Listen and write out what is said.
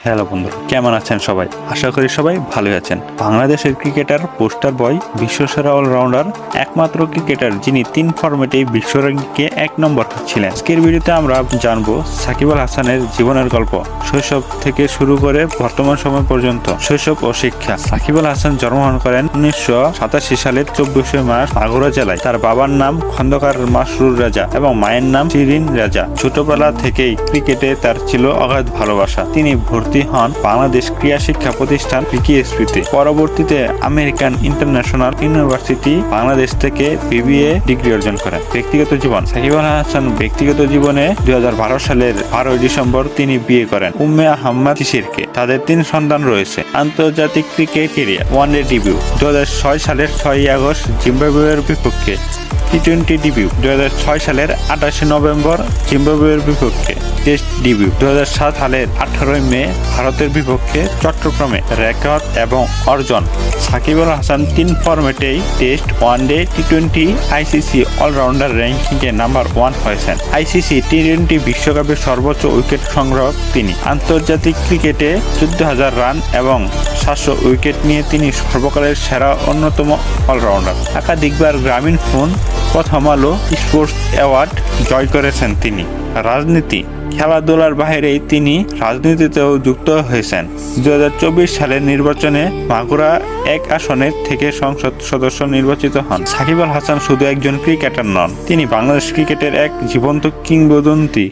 Hello বন্ধুরা, কেমন আছেন সবাই? আশা করি সবাই ভালোই আছেন। বাংলাদেশের ক্রিকেটার, পোস্টার বয়, বিশ্বসেরা অলরাউন্ডার, একমাত্র ক্রিকেটার যিনি 3 ফরম্যাটে বিশ্ব র্যাঙ্কিংয়ে 1 নম্বর ছিলেন। আজকের ভিডিওতে আমরা জানবো সাকিব আল হাসানের জীবনের গল্প, শৈশব থেকে শুরু করে বর্তমান সময় পর্যন্ত, শৈশব ও শিক্ষা। সাকিব আল হাসান জন্মগ্রহণ করেন 1987 সালের 24শে মার্চ মাগুরা জেলায়। তার বাবার নাম খন্দকার মাসরুর রাজা এবং মায়ের নাম শিরিন রাজা। ছোটবেলা থেকেই ক্রিকেটে তার ছিল অগাধ ভালোবাসা। তিনি ভর্তি হন বাংলাদেশ ক্রীড়া শিক্ষা প্রতিষ্ঠান বিকেএসপিতে। পরবর্তীতে আমেরিকান ইন্টারন্যাশনাল ইউনিভার্সিটি বাংলাদেশ থেকে বিবিএ ডিগ্রি অর্জন করেন। ব্যক্তিগত জীবন: সাকিব আল হাসান ব্যক্তিগত জীবনে 2012 সালের 12 ডিসেম্বর তিনি বিয়ে করেন উম্মে আহমদ শিশিরকে। তাদের 3 সন্তান রয়েছে। আন্তর্জাতিক ক্রিকেট ক্যারিয়ার: ওয়ানডে ডিবিউ 2006 সালের 6 আগস্ট জিম্বাবুয়ের বিপক্ষে। টি-20 ডিবিউ 2006 সালের 28 নভেম্বর জিম্বাবুয়ের বিপক্ষে। টেস্ট ডিবিউ 2007 সালের 18 মে ভারতের বিপক্ষে চট্টগ্রামে। রেকর্ড এবং অর্জন: সাকিব আল হাসান 3 ফরম্যাটেই টেস্ট, ওয়ানডে, টি-20 আইসিসি অলরাউন্ডার র্যাঙ্কিংয়ে নাম্বার 1 হয়েছেন। আইসিসি টি-20 বিশ্বকাপের সর্বোচ্চ উইকেট সংগ্রাহক তিনি। আন্তর্জাতিক ক্রিকেটে 14,000 রান এবং 700 উইকেট নিয়ে তিনি সর্বকালের সেরা অন্যতম অলরাউন্ডার। একাধিকবার গ্রামীণ ফোন, প্রথম আলো স্পোর্টস অ্যাওয়ার্ড জয় করেছেন তিনি। রাজনীতি: খেলাধুলার বাইরেই তিনি রাজনীতিতেও যুক্ত হয়েছেন। 2024 সালের নির্বাচনে মাগুরা 1 আসনের থেকে সংসদ সদস্য নির্বাচিত হন। সাকিব আল হাসান শুধু একজন ক্রিকেটার নন, তিনি বাংলাদেশ ক্রিকেটের এক জীবন্ত কিংবদন্তি।